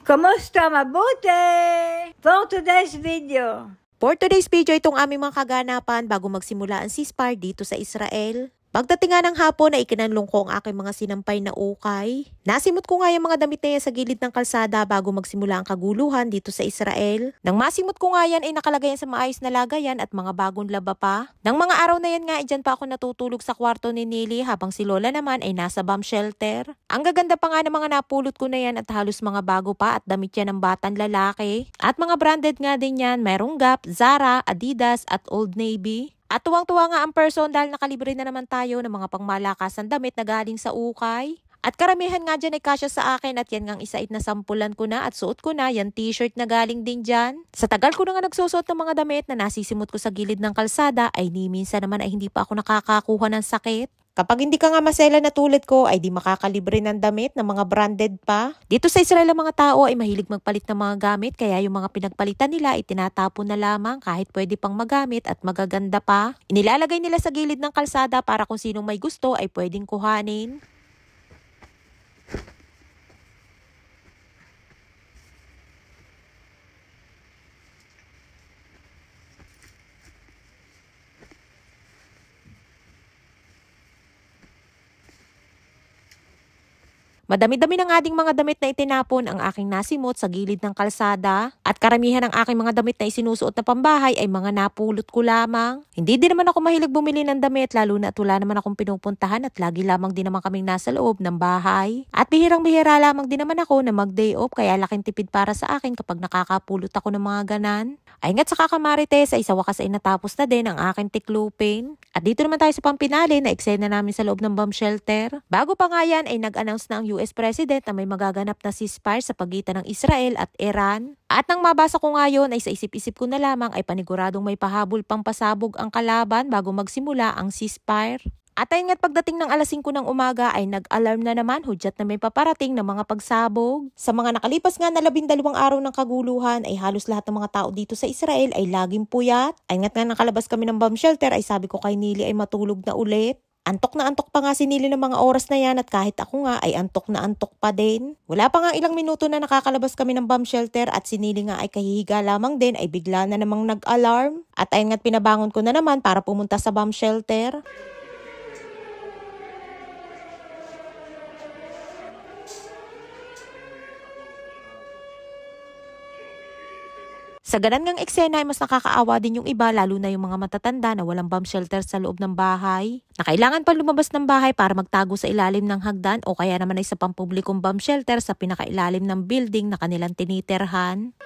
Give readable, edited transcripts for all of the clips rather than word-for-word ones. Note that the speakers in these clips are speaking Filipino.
Kamusta? Mabuti? For today's video. For today's video, itong aming mga kaganapan bago magsimula ang ceasefire dito sa Israel. Pagdating nga ng hapon ay ikinanlong ko ang aking mga sinampay na ukay. Nasimot ko nga yung mga damit na yan sa gilid ng kalsada bago magsimula ang kaguluhan dito sa Israel. Nang masimot ko nga yan ay nakalagay yan sa maayos na lagayan at mga bagong laba pa. Nang mga araw na yan nga ay dyan pa ako natutulog sa kwarto ni Nili habang si Lola naman ay nasa bomb shelter. Ang gaganda pa nga ng mga napulot ko na yan at halos mga bago pa at damit yan ng batang lalaki. At mga branded nga din yan, mayroong Gap, Zara, Adidas at Old Navy. At tuwang-tuwa nga ang person dahil nakalibre na naman tayo ng mga pangmalakasan damit na galing sa ukay. At karamihan nga dyan ay kasya sa akin at yan ngang isait na sampulan ko na at suot ko na yan t-shirt na galing din dyan. Sa tagal ko na nga nagsusuot ng mga damit na nasisimot ko sa gilid ng kalsada ay ni minsan naman ay hindi pa ako nakakakuha ng sakit. Kapag hindi ka nga masela na tulad ko ay di makakalibre ng damit na mga branded pa. Dito sa Israel ang mga tao ay mahilig magpalit ng mga gamit kaya yung mga pinagpalitan nila ay tinatapon na lamang kahit pwede pang magamit at magaganda pa. Inilalagay nila sa gilid ng kalsada para kung sinong may gusto ay pwedeng kuhanin. Madami-dami ng ating mga damit na itinapon ang aking nasimot sa gilid ng kalsada at karamihan ng aking mga damit na isinusuot na pambahay ay mga napulot ko lamang. Hindi din naman ako mahilig bumili ng damit lalo na at wala naman akong pinupuntahan at lagi lamang din naman kaming nasa loob ng bahay. At bihirang-bihira lamang din naman ako na mag-day off kaya laking tipid para sa akin kapag nakakapulot ako ng mga ganan. Ay nga't sa kakamarites ay sa wakas ay natapos na din ang aking tiklupin. At dito naman tayo sa pampinali na eksena namin sa loob ng bomb shelter. Bago pa nga yan ay nag-announce na ang US President na may magaganap na ceasefire sa pagitan ng Israel at Iran. At nang mabasa ko nga yun ay sa isip-isip ko na lamang ay paniguradong may pahabol pang pasabog ang kalaban bago magsimula ang ceasefire. At ayun nga't pagdating ng alas 5 ng umaga ay nag-alarm na naman hudyat na may paparating ng mga pagsabog. Sa mga nakalipas nga na 12 araw ng kaguluhan ay halos lahat ng mga tao dito sa Israel ay laging puyat. Ayun nga't nga nakalabas kami ng bomb shelter ay sabi ko kay Nili ay matulog na ulit. Antok na antok pa nga si Nili ng mga oras na yan at kahit ako nga ay antok na antok pa din. Wala pa nga ilang minuto na nakakalabas kami ng bomb shelter at si Nili nga ay kahihiga lamang din ay bigla na namang nag-alarm. At ayun nga't pinabangon ko na naman para pumunta sa bomb shelter. Sa ganun ngang eksena ay mas nakakaawa din yung iba lalo na yung mga matatanda na walang bomb shelter sa loob ng bahay. Na kailangan pa lumabas ng bahay para magtago sa ilalim ng hagdan o kaya naman ay sa pampublikong bomb shelter sa pinakailalim ng building na kanilang tinitirhan.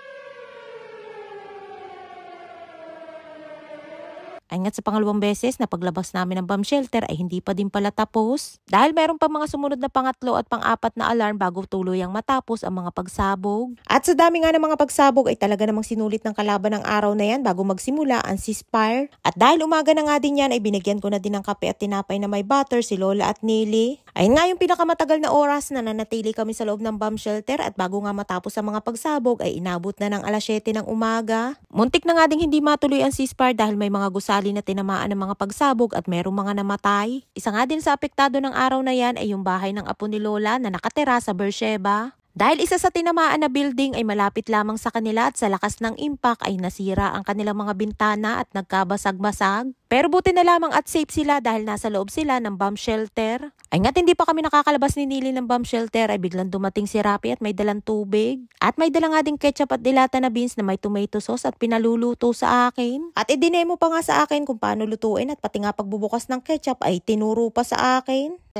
Ay nga't sa pangalawang beses na paglabas namin ng bomb shelter ay hindi pa din pala tapos. Dahil meron pa mga sumunod na pangatlo at pang-apat na alarm bago tuluyang matapos ang mga pagsabog. At sa dami nga ng mga pagsabog ay talaga namang sinulit ng kalaban ng araw na yan bago magsimula ang ceasefire. At dahil umaga na nga din yan ay binigyan ko na din ng kape at tinapay na may butter si Lola at Nili. Ayun nga yung pinakamatagal na oras na nanatili kami sa loob ng bomb shelter at bago nga matapos ang mga pagsabog ay inabot na ng alas 7 ng umaga. Muntik na nga ding hindi matuloy ang ceasefire dahil may mga gusali na tinamaan ng mga pagsabog at merong mga namatay. Isa nga din sa apektado ng araw na yan ay yung bahay ng apo ni Lola na nakatira sa Beersheba. Dahil isa sa tinamaan na building ay malapit lamang sa kanila at sa lakas ng impact ay nasira ang kanilang mga bintana at nagkabasag-basag. Pero buti na lamang at safe sila dahil nasa loob sila ng bomb shelter. Ay nga't hindi pa kami nakakalabas ni Nili ng bomb shelter ay biglang dumating si Rapi at may dalang tubig. At may dala nga ding ketchup at dilata na beans na may tomato sauce at pinaluluto sa akin. At idinemo pa nga sa akin kung paano lutuin at pati nga pagbubukas ng ketchup ay tinuro pa sa akin.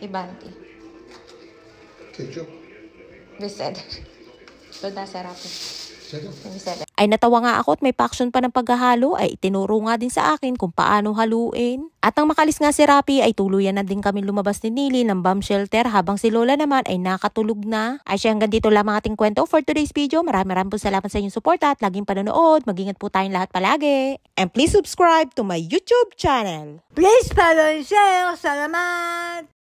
Ibanti. Ketchup. Beseder. Doon nasa Rapi. Beseder. Ay natawa nga ako at may paksyon pa ng paghahalo ay itinuro nga din sa akin kung paano haluin. At nang makalis nga si Rapi ay tuluyan na din kami lumabas ni Nili ng bomb shelter habang si Lola naman ay nakatulog na. Ay siya hanggang dito lamang ating kwento for today's video. Maraming po salamat sa inyong suporta at laging panonood. Mag-ingat po tayong lahat palagi. And please subscribe to my YouTube channel. Please follow and share. Salamat!